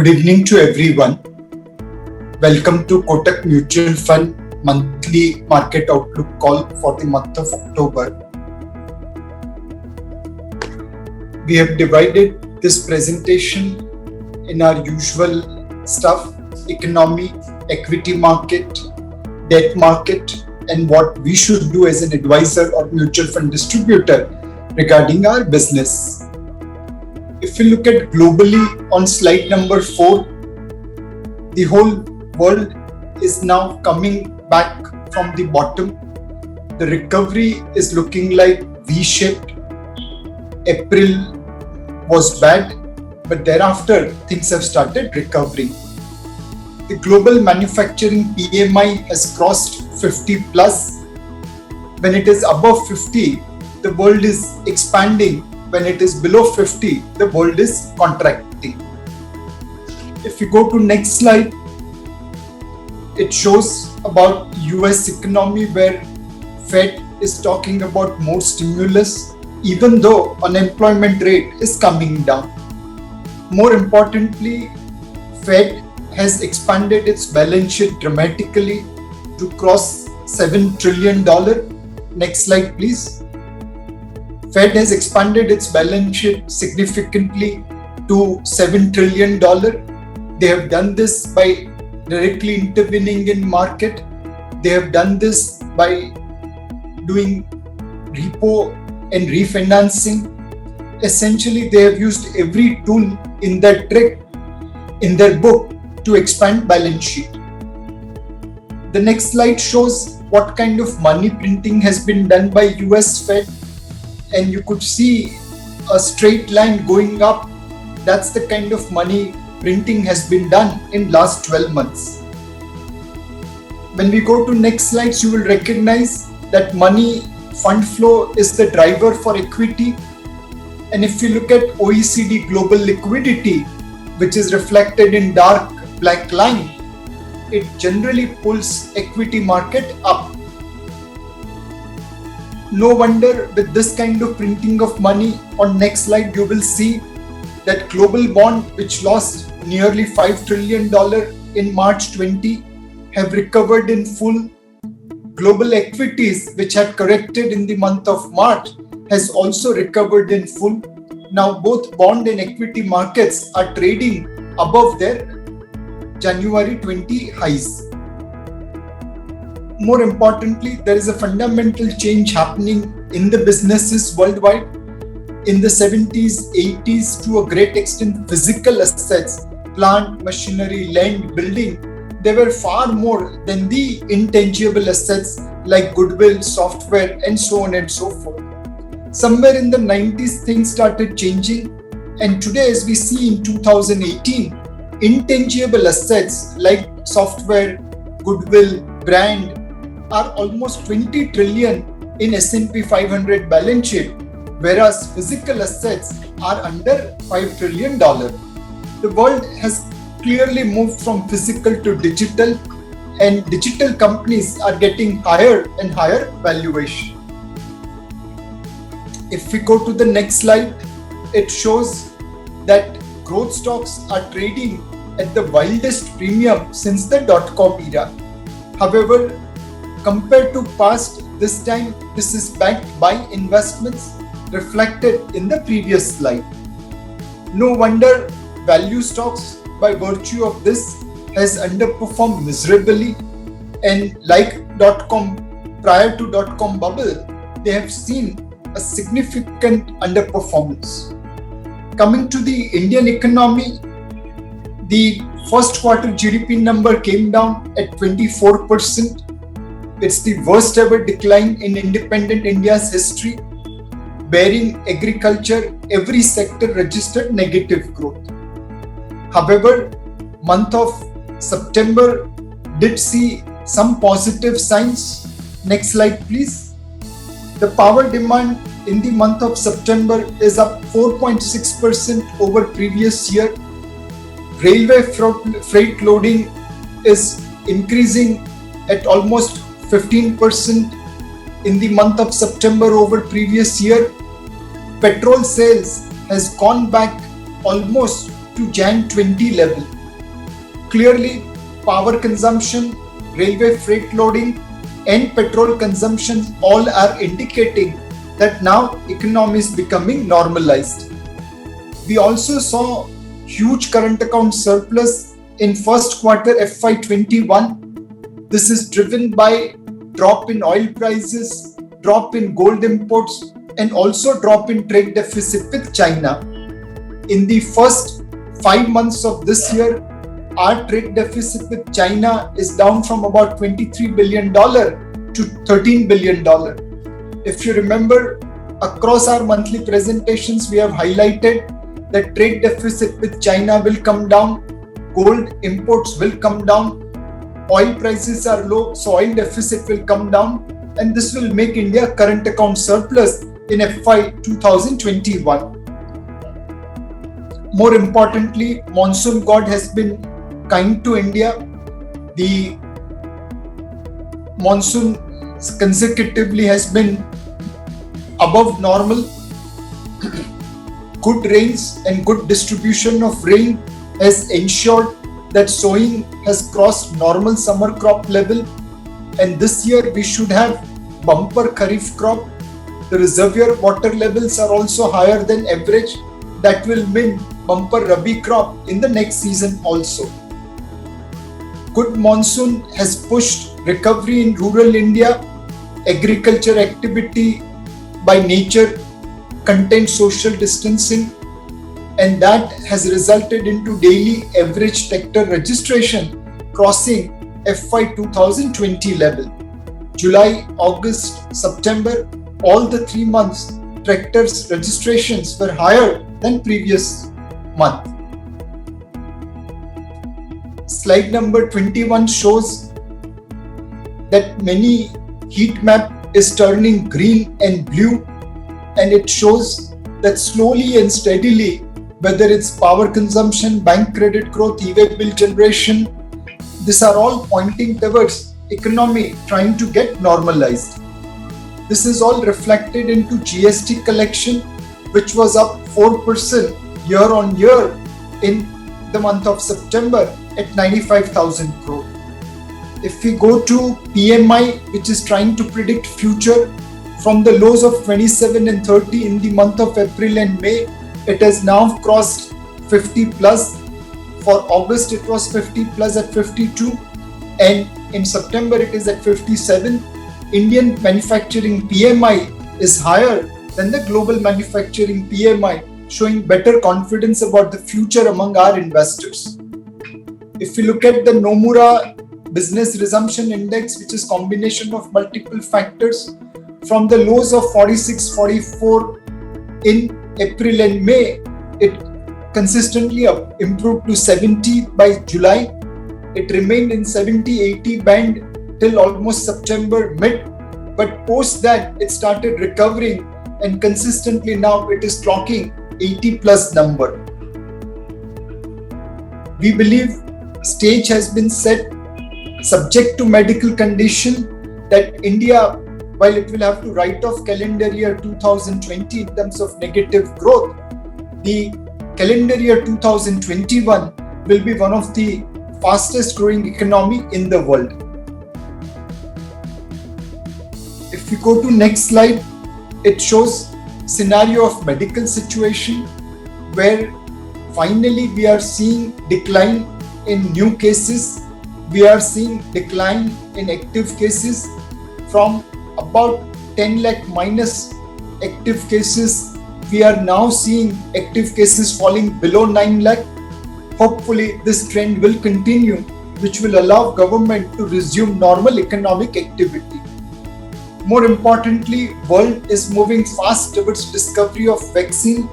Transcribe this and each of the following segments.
Good evening to everyone. Welcome to Kotak Mutual Fund monthly market outlook call for the month of October. We have divided this presentation in our usual stuff: economy, equity market, debt market, and what we should do as an advisor or mutual fund distributor regarding our business. If we look at globally on slide number 4, the whole world is now coming back from the bottom. The recovery is looking like V-shaped. April was bad, but thereafter things have started recovering. The global manufacturing PMI has crossed 50 plus. When it is above 50, the world is expanding. When it is below 50, the world is contracting. If you go to next slide, it shows about US economy where Fed is talking about more stimulus, even though unemployment rate is coming down. More importantly, Fed has expanded its balance sheet dramatically to cross $7 trillion. Next slide, please. Fed has expanded its balance sheet significantly to $7 trillion. They have done this by directly intervening in market. They have done this by doing repo and refinancing. Essentially, they have used every tool in their trick, in their book, to expand balance sheet. The next slide shows what kind of money printing has been done by US Fed. And you could see a straight line going up. That's the kind of money printing has been done in last 12 months. When we go to next slides, you will recognize that money fund flow is the driver for equity. And if you look at OECD global liquidity, which is reflected in dark black line, it generally pulls equity market up. No wonder with this kind of printing of money, on next slide you will see that global bond, which lost nearly $5 trillion in March 20, have recovered in full. Global equities, which had corrected in the month of March, has also recovered in full. Now both bond and equity markets are trading above their January 20 highs. More importantly, there is a fundamental change happening in the businesses worldwide. In the 70s, 80s, to a great extent, physical assets, plant, machinery, land, building, they were far more than the intangible assets like goodwill, software, and so on and so forth. Somewhere in the 90s, things started changing. And today, as we see in 2018, intangible assets like software, goodwill, brand, are almost 20 trillion in S&P 500 balance sheet, whereas physical assets are under $5 trillion. The world has clearly moved from physical to digital, and digital companies are getting higher and higher valuation. If we go to the next slide, it shows that growth stocks are trading at the wildest premium since the dot-com era. However, compared to past, this time this is backed by investments reflected in the previous slide. No wonder value stocks, by virtue of this, has underperformed miserably, and like dot-com, prior to dot-com bubble, they have seen a significant underperformance. Coming to the Indian economy, the first quarter GDP number came down at 24%. It's the worst ever decline in independent India's history. Barring agriculture, every sector registered negative growth. However, month of September did see some positive signs. Next slide, please. The power demand in the month of September is up 4.6% over previous year. Railway freight loading is increasing at almost 15% in the month of September over previous year. Petrol sales has gone back almost to Jan 20 level. Clearly, power consumption, railway freight loading, and petrol consumption all are indicating that now economy is becoming normalized. We also saw huge current account surplus in first quarter FY21. This is driven by drop in oil prices, drop in gold imports, and also drop in trade deficit with China. In the first 5 months of this year, our trade deficit with China is down from about $23 billion to $13 billion. If you remember, across our monthly presentations, we have highlighted that trade deficit with China will come down, gold imports will come down, oil prices are low, so oil deficit will come down, and this will make India current account surplus in FY 2021. More importantly, monsoon god has been kind to India. The monsoon consecutively has been above normal. Good rains and good distribution of rain has ensured that sowing has crossed normal summer crop level, and this year we should have bumper kharif crop. The reservoir water levels are also higher than average. That will mean bumper rabi crop in the next season also. Good monsoon has pushed recovery in rural India. Agriculture activity by nature contained social distancing, and that has resulted into daily average tractor registration crossing FY 2020 level. July, August, September, all the 3 months, tractors registrations were higher than previous month. Slide number 21 shows that many heat map is turning green and blue, and it shows that slowly and steadily, whether it's power consumption, bank credit growth, e-way bill generation, these are all pointing towards economy trying to get normalized. This is all reflected into GST collection, which was up 4% year on year in the month of September at 95,000 crore. If we go to PMI, which is trying to predict future, from the lows of 27 and 30 in the month of April and May, it has now crossed 50 plus. For August, it was 50 plus at 52, and in September, it is at 57. Indian manufacturing PMI is higher than the global manufacturing PMI, showing better confidence about the future among our investors. If we look at the Nomura Business Resumption Index, which is combination of multiple factors, from the lows of 46, 44 in April and May, it consistently improved to 70 by July. It remained in 70-80 band till almost September mid, but post that it started recovering, and consistently now it is clocking 80 plus number. We believe stage has been set, subject to medical condition, that India, while it will have to write off calendar year 2020 in terms of negative growth, the calendar year 2021 will be one of the fastest growing economy in the world. If we go to next slide, it shows scenario of medical situation where finally we are seeing decline in new cases. We are seeing decline in active cases from about 10 lakh minus active cases. We are now seeing active cases falling below 9 lakh. Hopefully this trend will continue, which will allow government to resume normal economic activity. More importantly, world is moving fast towards discovery of vaccine.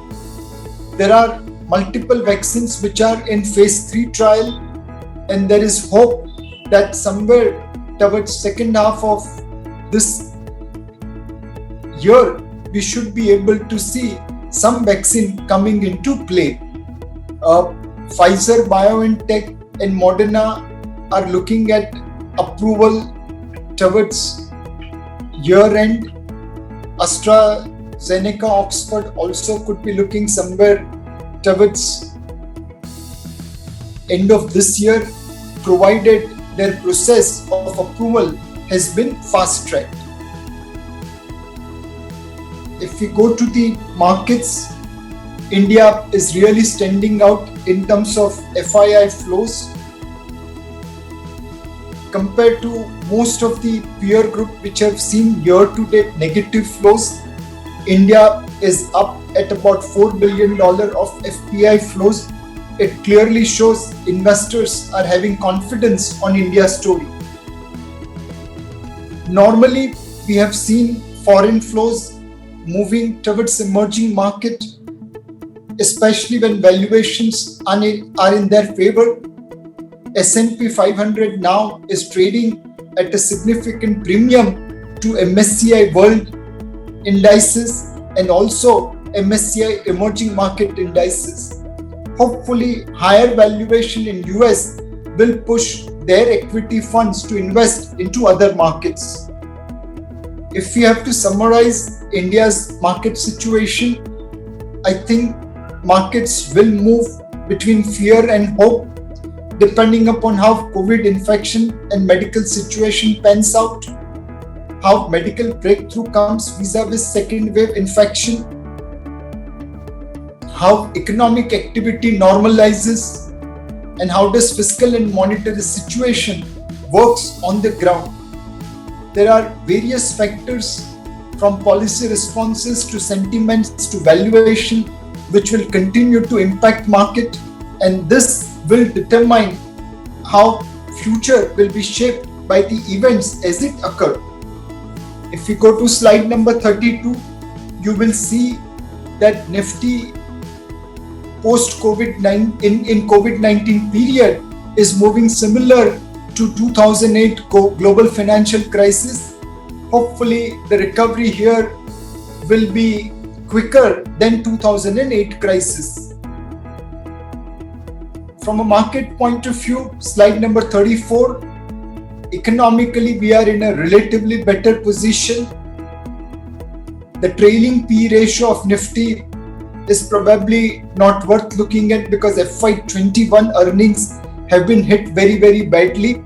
There are multiple vaccines which are in phase 3 trial, and there is hope that somewhere towards second half of this year, we should be able to see some vaccine coming into play. Pfizer, BioNTech and Moderna are looking at approval towards year end. AstraZeneca, Oxford also could be looking somewhere towards end of this year, provided their process of approval has been fast-tracked. If we go to the markets, India is really standing out in terms of FII flows. Compared to most of the peer group which have seen year-to-date negative flows, India is up at about $4 billion of FPI flows. It clearly shows investors are having confidence on India's story. Normally, we have seen foreign flows moving towards emerging market, especially when valuations are in their favor. S&P 500 now is trading at a significant premium to MSCI World indices and also MSCI Emerging Market indices. Hopefully, higher valuation in US will push their equity funds to invest into other markets. If we have to summarize India's market situation, I think markets will move between fear and hope depending upon how COVID infection and medical situation pans out, how medical breakthrough comes vis-a-vis second wave infection, how economic activity normalizes, and how does fiscal and monetary situation works on the ground. There are various factors from policy responses to sentiments to valuation which will continue to impact market, and this will determine how future will be shaped by the events as it occur. If we go to slide number 32, you will see that Nifty post-COVID-19 period is moving similar to 2008 global financial crisis. Hopefully, the recovery here will be quicker than 2008 crisis. From a market point of view, slide number 34, economically we are in a relatively better position. The trailing P ratio of Nifty is probably not worth looking at because FY21 earnings have been hit very, very badly,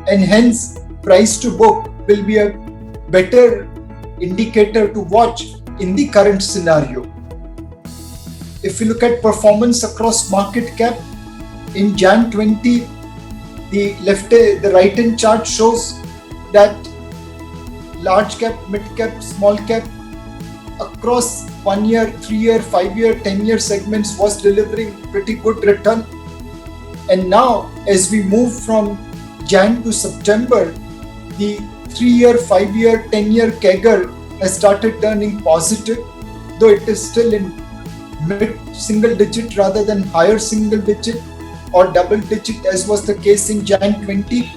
and hence price to book will be a better indicator to watch in the current scenario. If we look at performance across market cap, in Jan 20, the right hand chart shows that large cap, mid cap, small cap across 1 year, 3 year, 5 year, 10 year segments was delivering pretty good return. And now as we move from Jan to September, the 3 year, 5 year, 10 year CAGR has started turning positive, though it is still in mid single digit rather than higher single digit or double digit as was the case in Jan 20.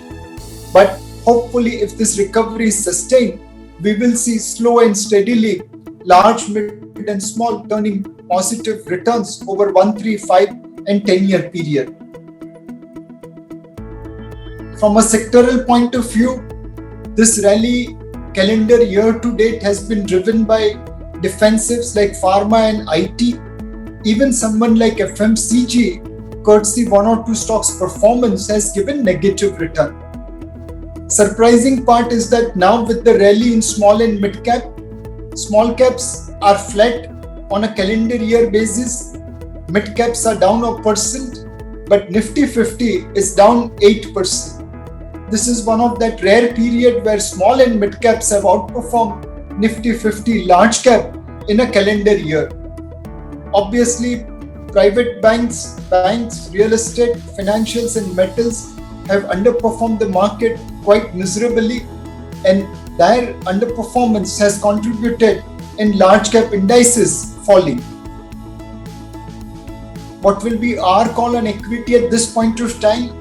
But hopefully if this recovery is sustained, we will see slow and steadily large, mid and small turning positive returns over 1, 3, 5 and 10 year period. From a sectoral point of view, this rally calendar year to date has been driven by defensives like pharma and IT. Even someone like FMCG, courtesy 1 or 2 stocks performance, has given negative return. Surprising part is that now with the rally in small and mid cap, small caps are flat on a calendar year basis, mid caps are down 1%, but Nifty 50 is down 8%. This is one of that rare period where small and mid caps have outperformed Nifty 50 large cap in a calendar year. Obviously, private banks, real estate, financials and metals have underperformed the market quite miserably, and their underperformance has contributed in large cap indices falling. What will be our call on equity at this point of time?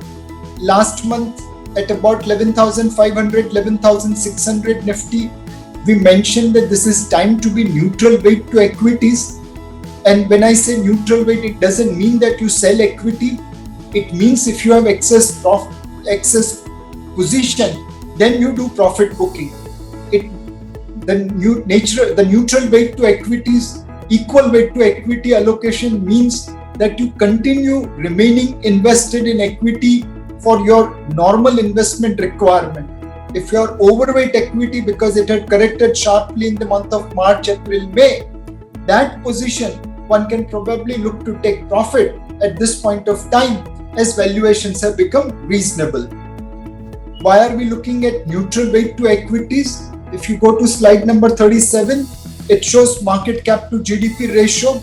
Last month at about 11,500, 11,600 Nifty, we mentioned that this is time to be neutral weight to equities. And when I say neutral weight, it doesn't mean that you sell equity. It means if you have excess position, then you do profit booking. The neutral weight to equities, equal weight to equity allocation means that you continue remaining invested in equity for your normal investment requirement. If you are overweight equity because it had corrected sharply in the month of March, April, May, that position one can probably look to take profit at this point of time as valuations have become reasonable. Why are we looking at neutral weight to equities? If you go to slide number 37, it shows market cap to GDP ratio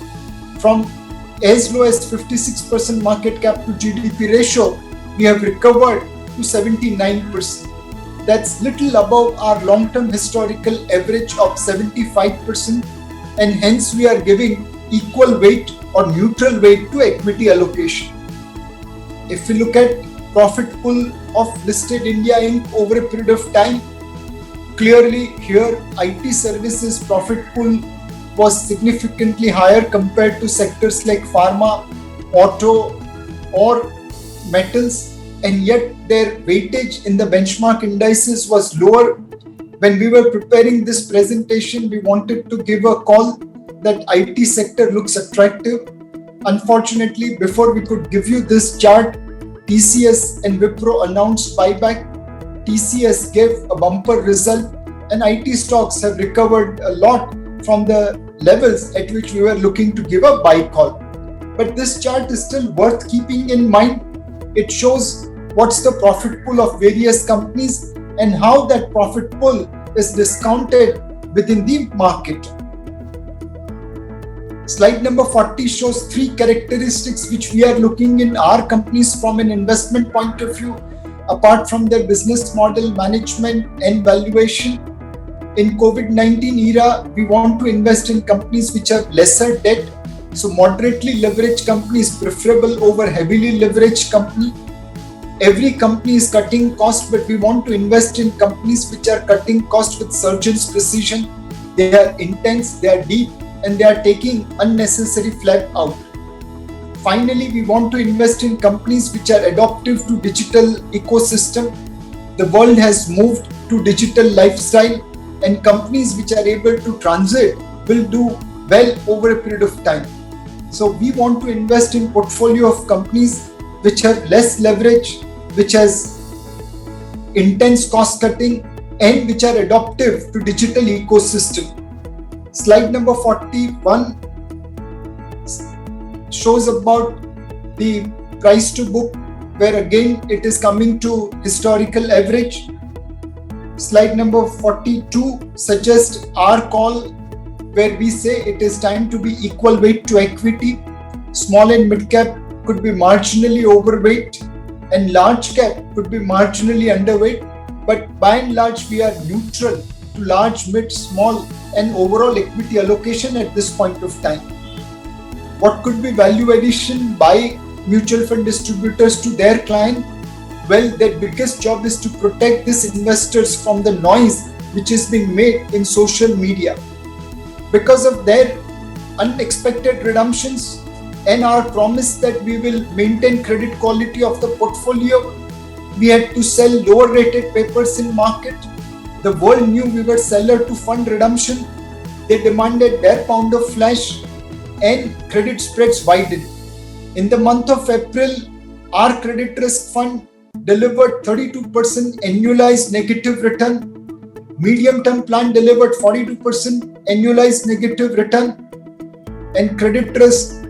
from as low as 56% market cap to GDP ratio, we have recovered to 79%. That's little above our long-term historical average of 75%, and hence we are giving equal weight or neutral weight to equity allocation. If we look at profit pool of listed India Inc. over a period of time, clearly here IT services profit pool was significantly higher compared to sectors like pharma, auto or metals, and yet their weightage in the benchmark indices was lower. When we were preparing this presentation, we wanted to give a call that IT sector looks attractive. Unfortunately, before we could give you this chart, TCS and Wipro announced buyback. TCS gave a bumper result, and IT stocks have recovered a lot from the levels at which we were looking to give a buy call. But this chart is still worth keeping in mind. It shows what's the profit pool of various companies and how that profit pool is discounted within the market. Slide number 40 shows three characteristics which we are looking in our companies from an investment point of view, apart from their business model, management and valuation. In COVID-19 era, we want to invest in companies which have lesser debt. So moderately leveraged company is preferable over heavily leveraged company. Every company is cutting cost, but we want to invest in companies which are cutting cost with surgeon's precision. They are intense, they are deep, and they are taking unnecessary flap out. Finally, we want to invest in companies which are adaptive to digital ecosystem. The world has moved to digital lifestyle, and companies which are able to transit will do well over a period of time. So we want to invest in portfolio of companies which have less leverage, which has intense cost cutting, and which are adaptive to digital ecosystem. Slide number 41 shows about the price to book, where again it is coming to historical average. Slide number 42 suggests our call, where we say it is time to be equal weight to equity. Small and mid cap could be marginally overweight, and large cap could be marginally underweight, but by and large we are neutral to large, mid, small and overall equity allocation at this point of time. What could be value addition by mutual fund distributors to their client? Well, their biggest job is to protect these investors from the noise which is being made in social media. Because of their unexpected redemptions and our promise that we will maintain credit quality of the portfolio, we had to sell lower rated papers in market. The world knew we were seller to fund redemption. They demanded their pound of flesh, and credit spreads widened. In the month of April, our credit risk fund delivered 32% annualized negative return. Medium term plan delivered 42% annualized negative return, and credit risk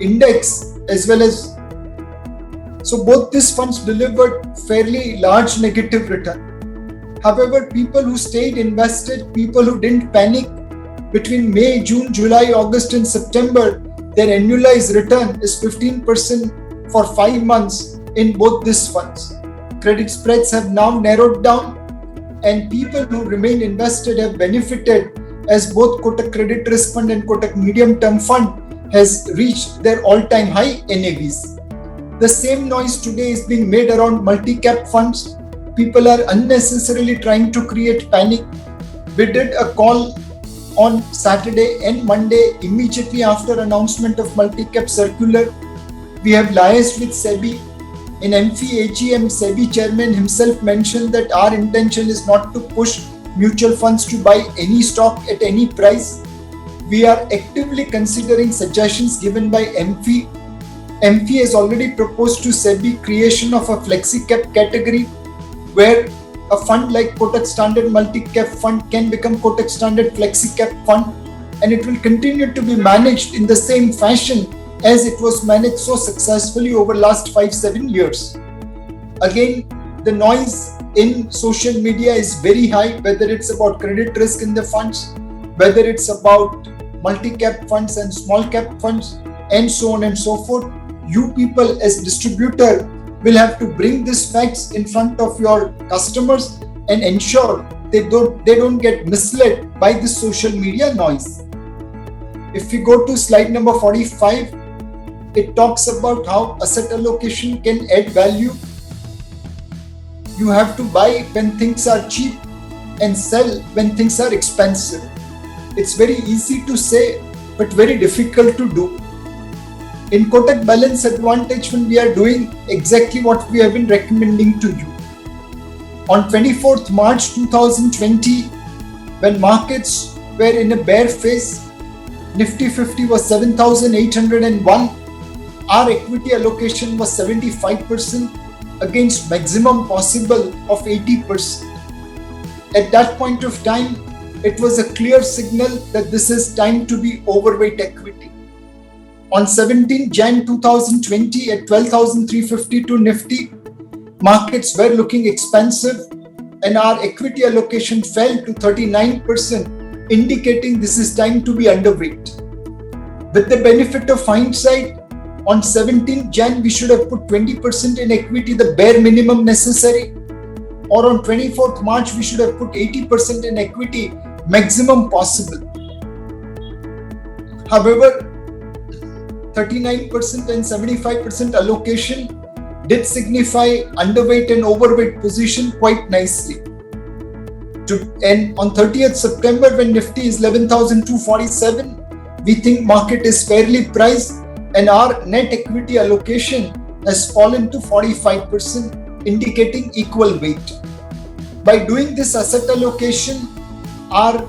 index as well as, so both these funds delivered fairly large negative return. However, people who stayed invested, people who didn't panic, between May, June, July, August and September, their annualized return is 15% for 5 months in both these funds. Credit spreads have now narrowed down, and people who remain invested have benefited, as both Kotak Credit Risk Fund and Kotak Medium Term Fund has reached their all-time high NAVs. The same noise today is being made around multi-cap funds. People are unnecessarily trying to create panic. We did a call on Saturday and Monday immediately after announcement of multi-cap circular. We have liaised with SEBI. In MFI AGM, SEBI chairman himself mentioned that our intention is not to push mutual funds to buy any stock at any price. We are actively considering suggestions given by MFI. MFI has already proposed to SEBI creation of a flexi cap category where a fund like Kotak Standard Multi Cap Fund can become Kotak Standard Flexi Cap Fund, and it will continue to be managed in the same fashion as it was managed so successfully over last 5-7 years. Again, the noise in social media is very high, whether it's about credit risk in the funds, whether it's about multi-cap funds and small cap funds, and so on and so forth. You people as distributor will have to bring these facts in front of your customers and ensure they don't get misled by this social media noise. If we go to slide number 45, it talks about how asset allocation can add value. You have to buy when things are cheap and sell when things are expensive. It's very easy to say, but very difficult to do. In Kotak Balance Advantage Fund, we are doing exactly what we have been recommending to you. On 24th March 2020, when markets were in a bear phase, Nifty 50 was 7,801. Our equity allocation was 75% against maximum possible of 80%. At that point of time, it was a clear signal that this is time to be overweight equity. On 17 Jan 2020 at 12,352 Nifty, markets were looking expensive and our equity allocation fell to 39%, indicating this is time to be underweight. With the benefit of hindsight, on 17 Jan we should have put 20% in equity, the bare minimum necessary, or on 24th March we should have put 80% in equity, maximum possible. However, 39% and 75% allocation did signify underweight and overweight position quite nicely. And on 30th September, when Nifty is 11,247, we think market is fairly priced and our net equity allocation has fallen to 45%, indicating equal weight. By doing this asset allocation, our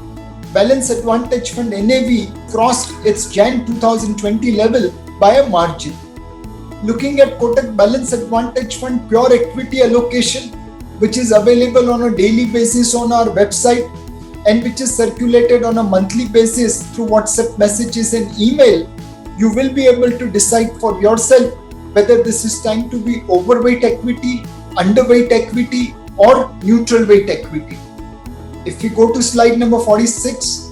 Balance Advantage Fund NAV crossed its Jan 2020 level by a margin. Looking at Kotak Balance Advantage Fund pure equity allocation, which is available on a daily basis on our website and which is circulated on a monthly basis through WhatsApp messages and email, you will be able to decide for yourself whether this is time to be overweight equity, underweight equity, or neutral weight equity. If we go to slide number 46,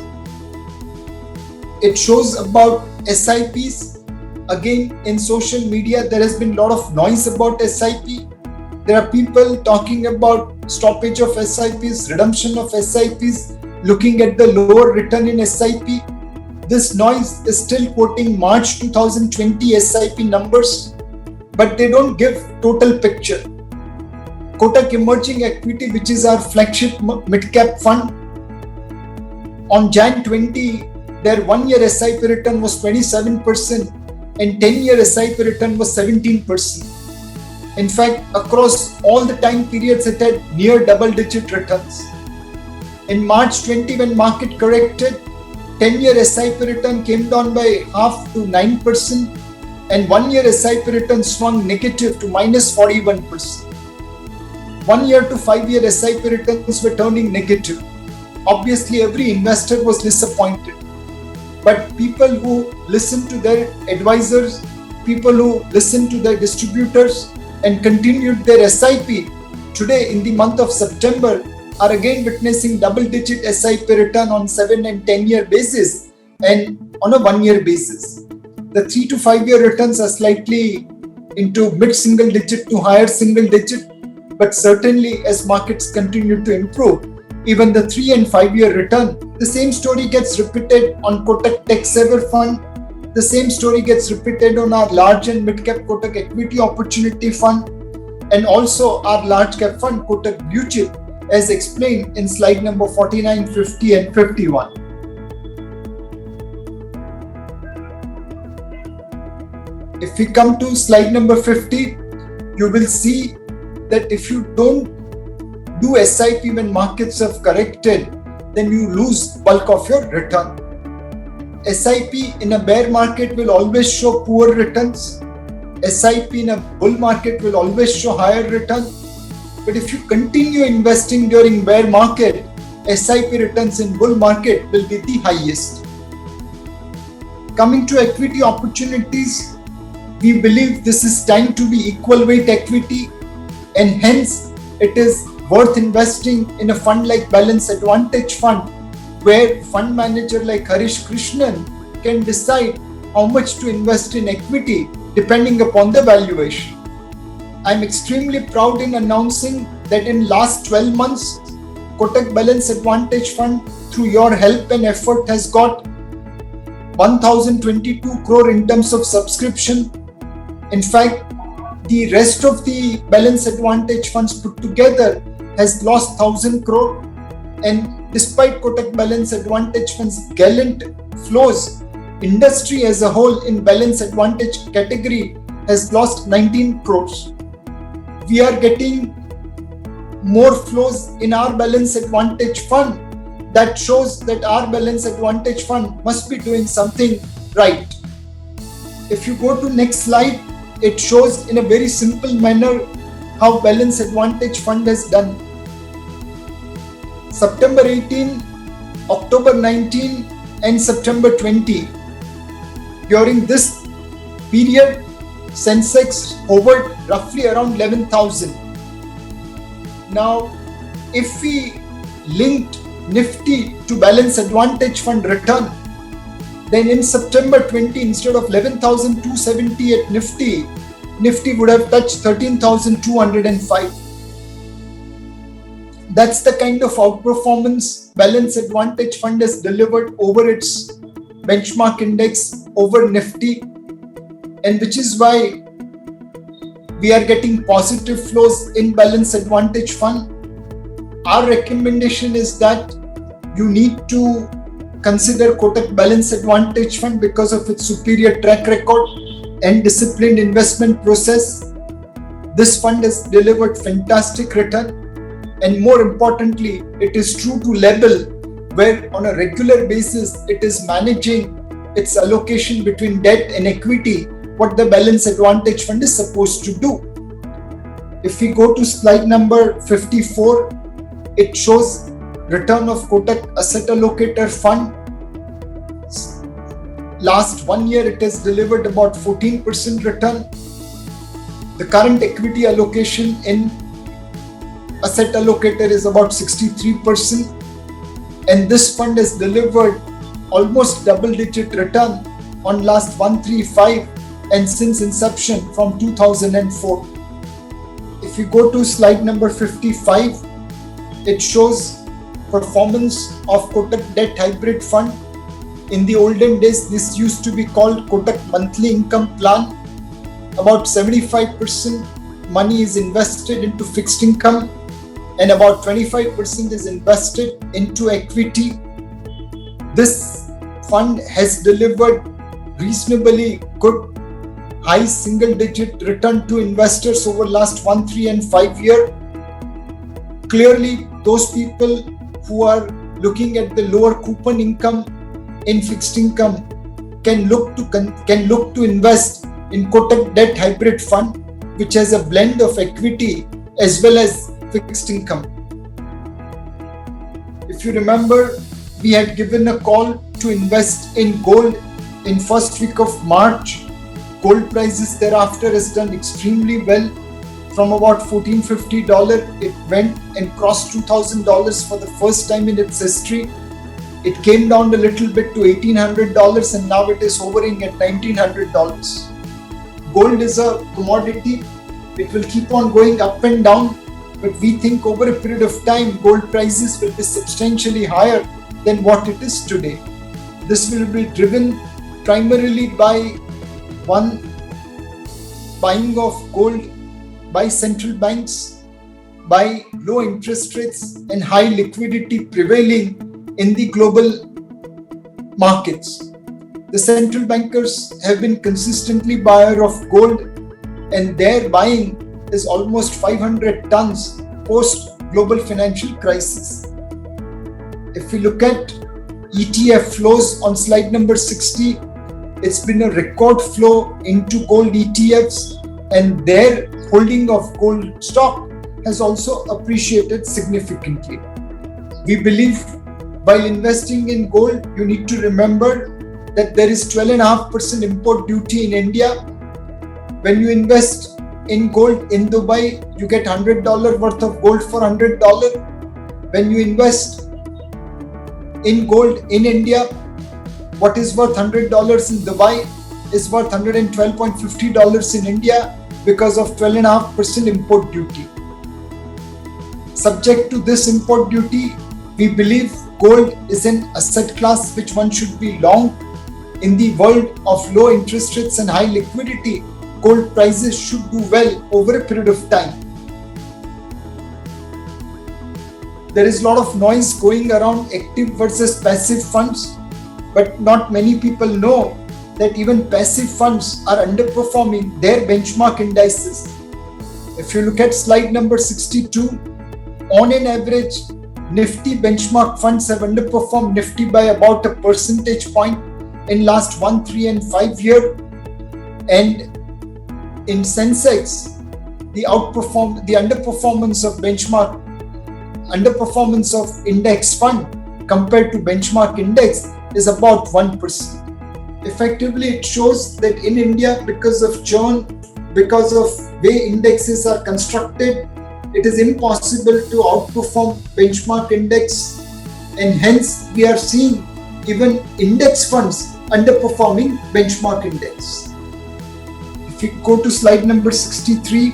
it shows about SIPs. Again, in social media, there has been a lot of noise about SIP. There are people talking about stoppage of SIPs, redemption of SIPs, looking at the lower return in SIP. This noise is still quoting March 2020 SIP numbers, but they don't give total picture. Kotak Emerging Equity, which is our flagship mid-cap fund, on Jan 20, their 1-year SIP return was 27% and 10-year SIP return was 17%. In fact, across all the time periods, it had near double-digit returns. In March 20, when market corrected, 10-year SIP return came down by half to 9% and 1-year SIP return swung negative to minus 41%. 1-year to 5-year SIP returns were turning negative. Obviously, every investor was disappointed. But people who listened to their advisors, people who listened to their distributors and continued their SIP, today in the month of September are again witnessing double-digit SIP return on 7 and 10-year basis and on a 1-year basis. The 3 to 5-year returns are slightly into mid-single digit to higher single digit, but certainly as markets continue to improve, even the 3 and 5-year return, the same story gets repeated on Kotak Tech Saver Fund. The same story gets repeated on our large and mid-cap Kotak Equity Opportunity Fund and also our large cap fund Kotak Blue Chip, as explained in slide number 49, 50 and 51. If we come to slide number 50, you will see that if you don't do SIP when markets have corrected, then you lose bulk of your return. SIP in a bear market will always show poor returns. SIP in a bull market will always show higher return. But if you continue investing during bear market, SIP returns in bull market will be the highest. Coming to equity opportunities, we believe this is time to be equal weight equity, and hence it is worth investing in a fund like Balance Advantage Fund, where fund manager like Harish Krishnan can decide how much to invest in equity depending upon the valuation. I'm extremely proud in announcing that in last 12 months, Kotak Balance Advantage Fund, through your help and effort, has got 1022 crore in terms of subscription. In fact, the rest of the Balance Advantage funds put together has lost 1000 crore. And despite Kotak Balance Advantage Fund's gallant flows, industry as a whole in Balance Advantage category has lost 19 crores. We are getting more flows in our Balance Advantage Fund. That shows that our Balance Advantage Fund must be doing something right. If you go to next slide, it shows in a very simple manner how Balance Advantage Fund has done. September 18, October 19 and September 20. During this period, Sensex hovered roughly around 11,000. Now, if we linked Nifty to Balance Advantage Fund return, then in September 20, instead of 11,270 at Nifty would have touched 13,205. That's the kind of outperformance Balance Advantage Fund has delivered over its benchmark index, over Nifty, and which is why we are getting positive flows in Balance Advantage Fund. Our recommendation is that you need to consider Kotak Balance Advantage Fund because of its superior track record and disciplined investment process. This fund has delivered fantastic return, and more importantly, it is true to level where on a regular basis it is managing its allocation between debt and equity, what the Balance Advantage Fund is supposed to do. If we go to slide number 54, it shows return of Kotak Asset Allocator Fund. Last 1 year, it has delivered about 14% return. The current equity allocation in Asset Allocator is about 63%. And this fund has delivered almost double-digit return on last 1, 3, 5 and since inception from 2004. If you go to slide number 55, it shows performance of Kotak Debt Hybrid Fund. In the olden days, this used to be called Kotak Monthly Income Plan. About 75% money is invested into fixed income and about 25% is invested into equity. This fund has delivered reasonably good high single-digit return to investors over last 1, 3 and 5 years. Clearly, those people who are looking at the lower coupon income in fixed income can look to invest in Kotak Debt Hybrid Fund, which has a blend of equity as well as fixed income. If you remember, we had given a call to invest in gold in first week of March. Gold prices thereafter has done extremely well. From about $1,450, it went and crossed $2,000 for the first time in its history. It came down a little bit to $1,800 and now it is hovering at $1,900. Gold is a commodity. It will keep on going up and down, but we think over a period of time, gold prices will be substantially higher than what it is today. This will be driven primarily by one, buying of gold by central banks, by low interest rates and high liquidity prevailing in the global markets. The central bankers have been consistently buyer of gold, and their buying is almost 500 tons post global financial crisis. If we look at ETF flows on slide number 60. It's been a record flow into gold ETFs, and their holding of gold stock has also appreciated significantly. We believe while investing in gold, you need to remember that there is 12.5% import duty in India. When you invest in gold in Dubai, you get $100 worth of gold for $100. When you invest in gold in India, what is worth $100 in Dubai is worth $112.50 in India because of 12.5% import duty. Subject to this import duty, we believe gold is an asset class which one should be long. In the world of low interest rates and high liquidity, gold prices should do well over a period of time. There is a lot of noise going around active versus passive funds, but not many people know that even passive funds are underperforming their benchmark indices. If you look at slide number 62, on an average, Nifty benchmark funds have underperformed Nifty by about a percentage point in last 1, 3 and 5 years. And in Sensex, the underperformance of index fund compared to benchmark index is about 1%. Effectively, it shows that in India, because of churn, because of way indexes are constructed, it is impossible to outperform benchmark index, and hence we are seeing even index funds underperforming benchmark index. If you go to slide number 63,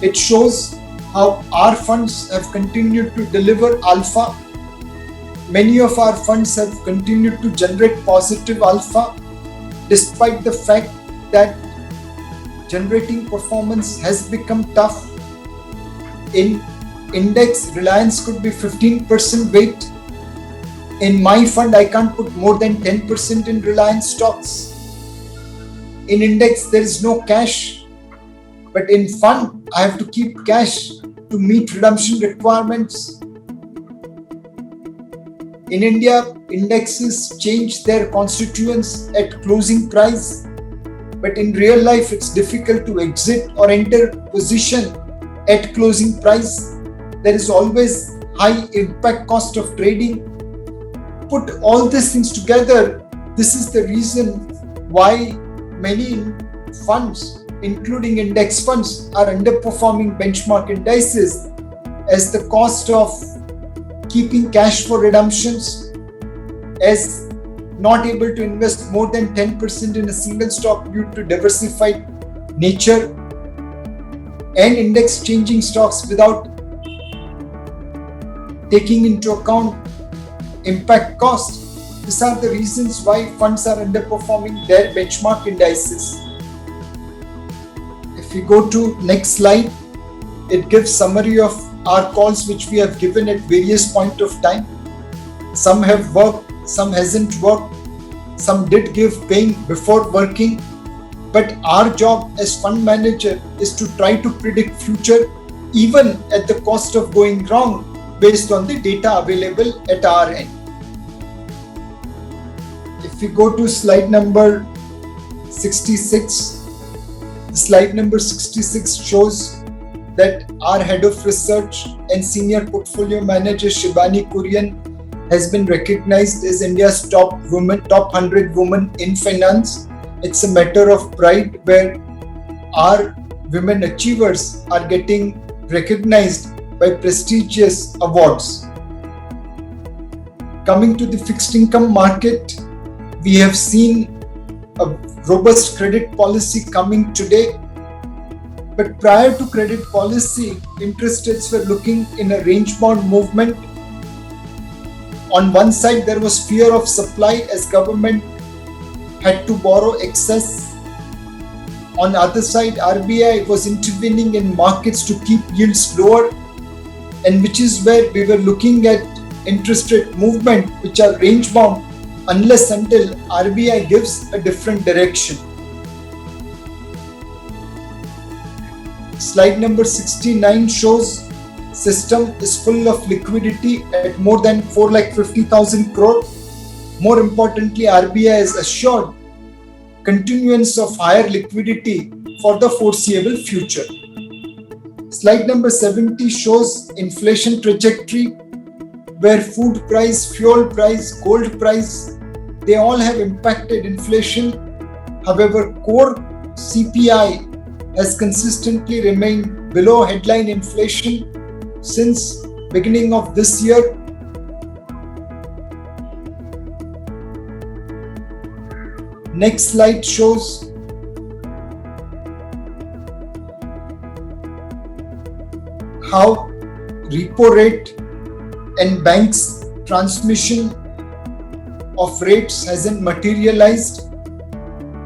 it shows how our funds have continued to deliver alpha. Many of our funds have continued to generate positive alpha despite the fact that generating performance has become tough. In index, Reliance could be 15% weight. In my fund, I can't put more than 10% in Reliance stocks. In index, there is no cash. But in fund, I have to keep cash to meet redemption requirements. In India, indexes change their constituents at closing price. But in real life, it's difficult to exit or enter position at closing price. There is always high impact cost of trading. Put all these things together, this is the reason why many funds, including index funds, are underperforming benchmark indices, as the cost of keeping cash for redemptions, as not able to invest more than 10% in a single stock due to diversified nature, and index changing stocks without taking into account impact cost. These are the reasons why funds are underperforming their benchmark indices. If we go to next slide, it gives summary of our calls which we have given at various point of time. Some have worked, some hasn't worked, some did give paying before working. But our job as fund manager is to try to predict future even at the cost of going wrong based on the data available at our end. If we go to slide number 66, slide number 66 shows that our head of research and senior portfolio manager Shibani Kurian has been recognized as India's top 100 women in finance. It's a matter of pride where our women achievers are getting recognized by prestigious awards. Coming to the fixed income market, we have seen a robust credit policy coming today. But prior to credit policy, interest rates were looking in a range-bound movement. On one side, there was fear of supply as government had to borrow excess. On the other side, RBI was intervening in markets to keep yields lower, and which is where we were looking at interest rate movement which are range bound unless until RBI gives a different direction. Slide number 69 shows system is full of liquidity at more than 4,50,000 crore. More importantly, RBI has assured continuance of higher liquidity for the foreseeable future. Slide number 70 shows inflation trajectory where food price, fuel price, gold price, they all have impacted inflation. However, core CPI has consistently remained below headline inflation since beginning of this year. Next slide shows how repo rate and banks transmission of rates hasn't materialized.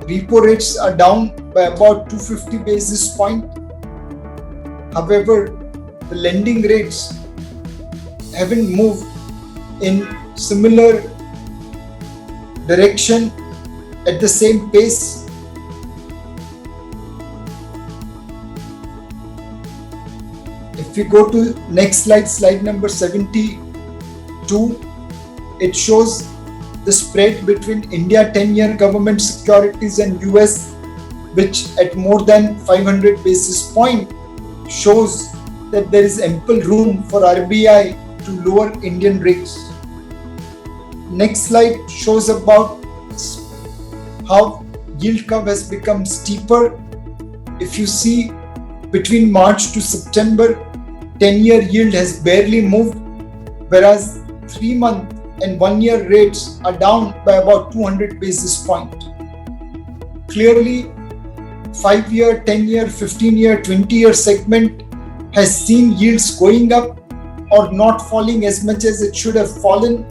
Repo rates are down by about 250 basis points. However, the lending rates haven't moved in similar direction at the same pace. If we go to next slide, slide number 72, it shows the spread between India 10-year government securities and US, which at more than 500 basis point shows that there is ample room for RBI to lower Indian rates. Next slide shows about how yield curve has become steeper. If you see between March to September, 10-year yield has barely moved, whereas 3-month and 1-year rates are down by about 200 basis points. Clearly, 5-year, 10-year, 15-year, 20-year segment has seen yields going up or not falling as much as it should have fallen,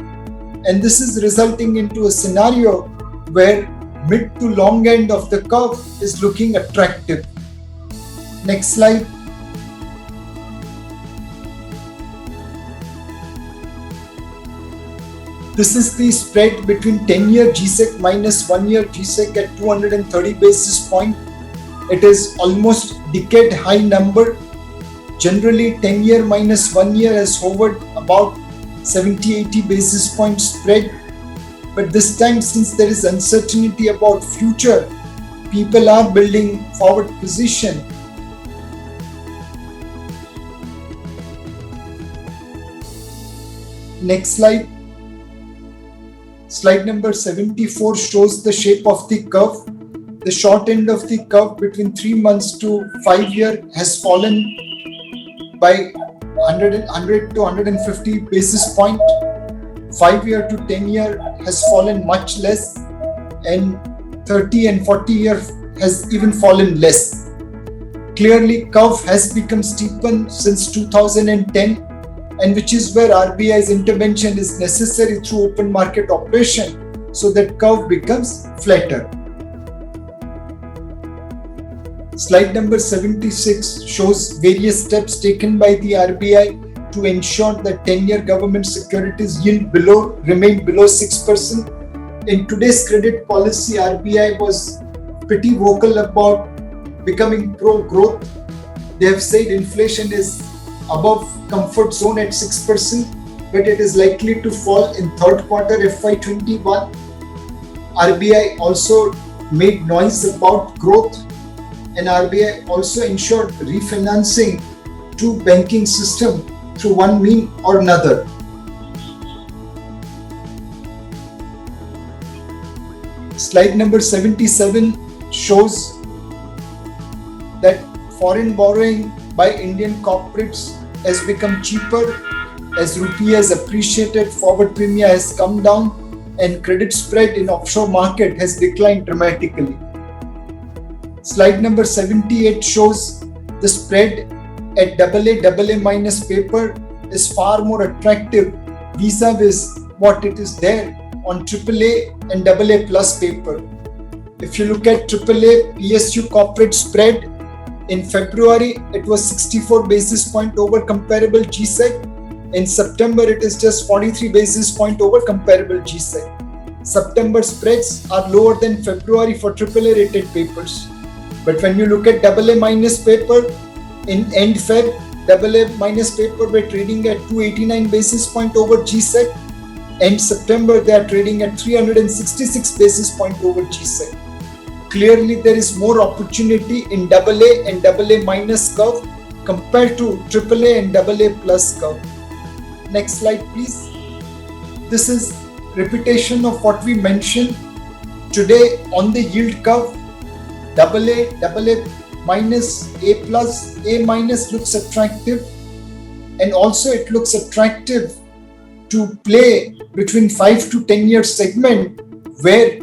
and this is resulting into a scenario where mid to long end of the curve is looking attractive. Next slide. This is the spread between 10-year GSEC minus 1-year GSEC at 230 basis point. It is almost decade high number. Generally, 10-year minus 1-year has hovered about 70-80 basis point spread. But this time, since there is uncertainty about future, people are building forward position. Next slide. Slide number 74 shows the shape of the curve. The short end of the curve between 3 months to 5-year has fallen by 100 to 150 basis point. 5-year to 10-year has fallen much less, and 30 and 40-year has even fallen less. Clearly, curve has become steepened since 2010, and which is where RBI's intervention is necessary through open market operation so that curve becomes flatter. Slide number 76 shows various steps taken by the RBI to ensure that 10-year government securities yield remain below 6%. In today's credit policy, RBI was pretty vocal about becoming pro-growth. They have said inflation is above comfort zone at 6%, but it is likely to fall in third quarter FY21. RBI also made noise about growth, and RBI also ensured refinancing to banking system through one mean or another. Slide number 77 shows that foreign borrowing by Indian corporates has become cheaper as rupee has appreciated, forward premium has come down, and credit spread in offshore market has declined dramatically. Slide number 78 shows the spread at AA minus paper is far more attractive vis-a-vis what it is there on AAA and AA plus paper. If you look at AAA PSU corporate spread, in February it was 64 basis point over comparable GSEC. In September it is just 43 basis point over comparable GSEC. September spreads are lower than February for AAA rated papers. But when you look at AA minus paper, in end Feb, AA minus paper were trading at 289 basis point over GSEC, End September, they are trading at 366 basis point over G-Sec. Clearly, there is more opportunity in AA and AA minus curve compared to AAA and AA plus curve. Next slide, please. This is repetition of what we mentioned today on the yield curve. AA minus, A plus, A minus looks attractive, and also it looks attractive to play between 5 to 10 year segment where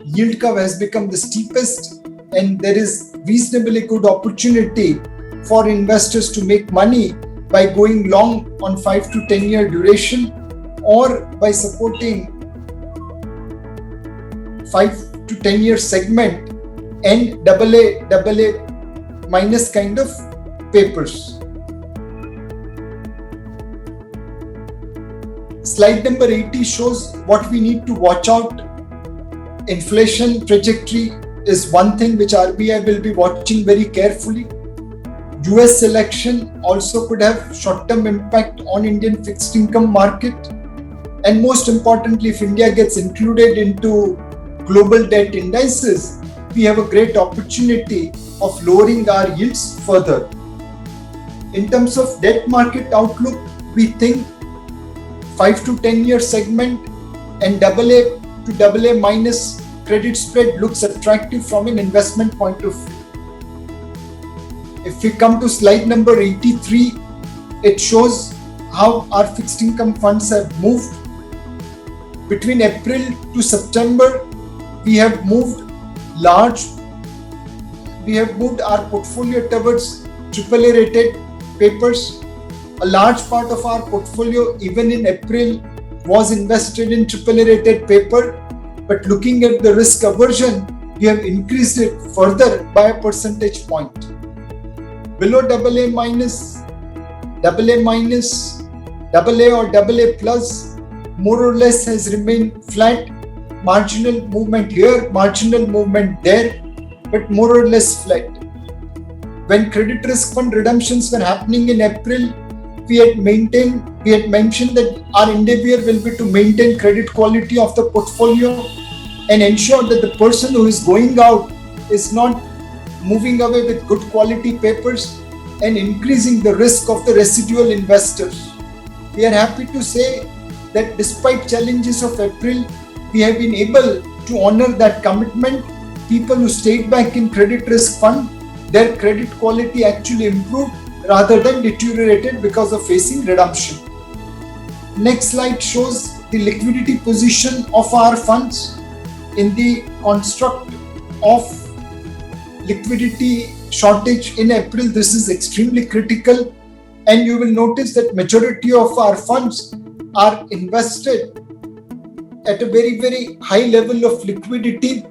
yield curve has become the steepest, and there is reasonably good opportunity for investors to make money by going long on 5 to 10 year duration or by supporting 5 to 10 year segment and AA minus kind of papers. Slide number 80 shows what we need to watch out. Inflation trajectory is one thing which RBI will be watching very carefully. US election also could have short-term impact on Indian fixed income market. And most importantly, if India gets included into global debt indices, we have a great opportunity of lowering our yields further. In terms of debt market outlook, we think 5 to 10 year segment and AA to AA minus credit spread looks attractive from an investment point of view. If we come to slide number 83, it shows how our fixed income funds have moved. Between April to September, we have moved our portfolio towards AAA rated papers. A large part of our portfolio, even in April, was invested in AAA rated paper, but looking at the risk aversion, we have increased it further by a percentage point. Below AA minus, AA or AA plus, more or less has remained flat. Marginal movement here, marginal movement there, but more or less flat. When credit risk fund redemptions were happening in April, we had mentioned that our endeavor will be to maintain credit quality of the portfolio and ensure that the person who is going out is not moving away with good quality papers and increasing the risk of the residual investors. We are happy to say that despite challenges of April, we have been able to honor that commitment. People who stayed back in credit risk fund, their credit quality actually improved rather than deteriorated because of facing redemption. Next slide shows the liquidity position of our funds. In the construct of liquidity shortage in April, this is extremely critical, and you will notice that majority of our funds are invested at a very, very high level of liquidity.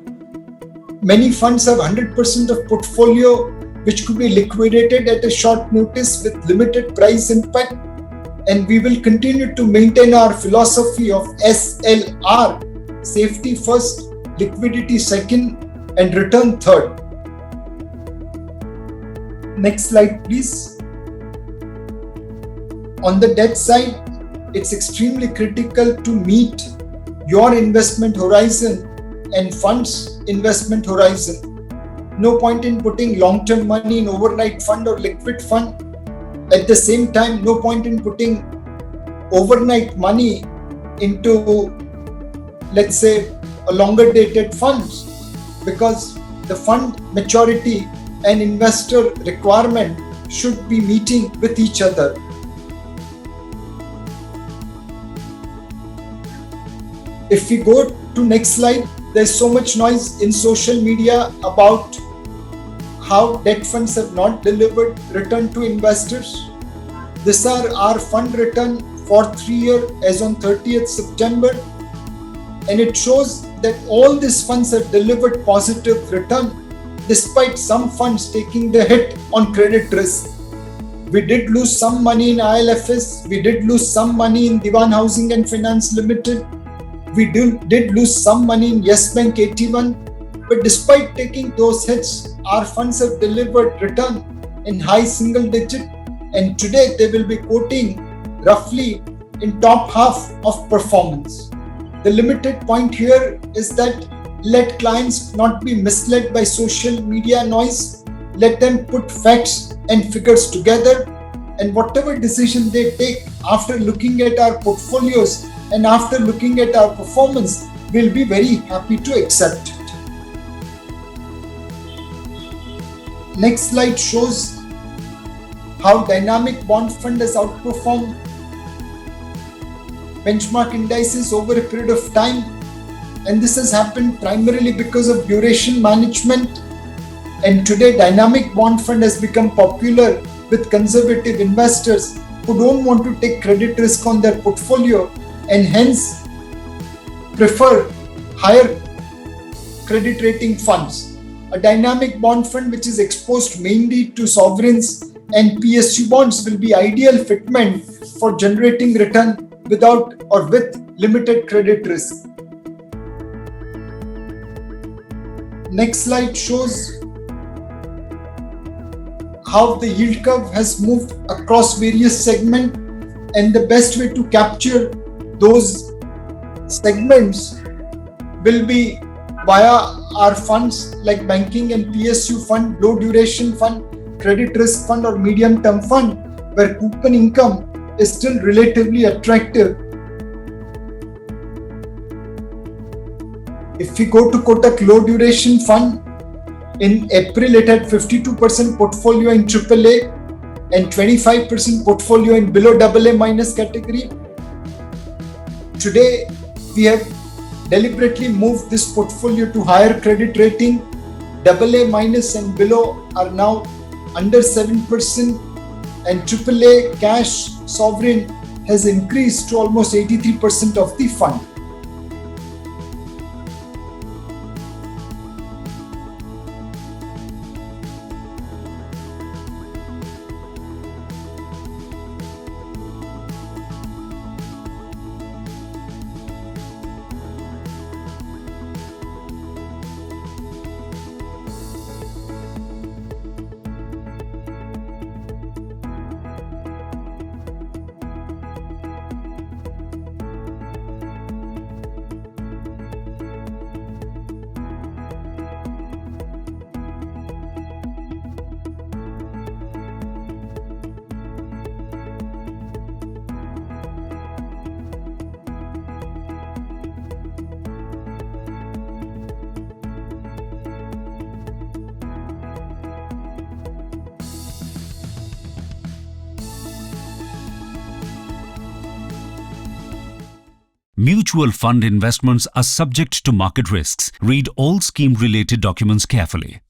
Many funds have 100% of portfolio which could be liquidated at a short notice with limited price impact, and we will continue to maintain our philosophy of SLR, safety first, liquidity second, and return third. Next slide, please. On the debt side, it's extremely critical to meet your investment horizon and funds investment horizon. No point in putting long-term money in overnight fund or liquid fund. At the same time, no point in putting overnight money into, let's say, a longer dated funds, because the fund maturity and investor requirement should be meeting with each other. If we go to next slide, there's so much noise in social media about how debt funds have not delivered return to investors. These are our fund return for 3 years as on 30th September, and it shows that all these funds have delivered positive return despite some funds taking the hit on credit risk. We did lose some money in ILFS, we did lose some money in Diwan Housing and Finance Limited, we did lose some money in Yes Bank 81, but despite taking those hits, our funds have delivered return in high single digit, and today they will be quoting roughly in top half of performance. The limited point here is that let clients not be misled by social media noise. Let them put facts and figures together, and whatever decision they take after looking at our portfolios and after looking at our performance, we'll be very happy to accept it. Next slide shows how Dynamic Bond Fund has outperformed benchmark indices over a period of time, and this has happened primarily because of duration management. And today Dynamic Bond Fund has become popular with conservative investors who don't want to take credit risk on their portfolio and hence prefer higher credit rating funds. A dynamic bond fund which is exposed mainly to sovereigns and PSU bonds will be ideal fitment for generating return without or with limited credit risk. Next slide shows how the yield curve has moved across various segments, and the best way to capture those segments will be via our funds like banking and PSU fund, low duration fund, credit risk fund or medium term fund, where coupon income is still relatively attractive. If we go to Kotak low duration fund, in April it had 52% portfolio in AAA and 25% portfolio in below AA minus category. Today we have deliberately moved this portfolio to higher credit rating. AA minus and below are now under 7%, and AAA cash sovereign has increased to almost 83% of the fund. Mutual fund investments are subject to market risks. Read all scheme-related documents carefully.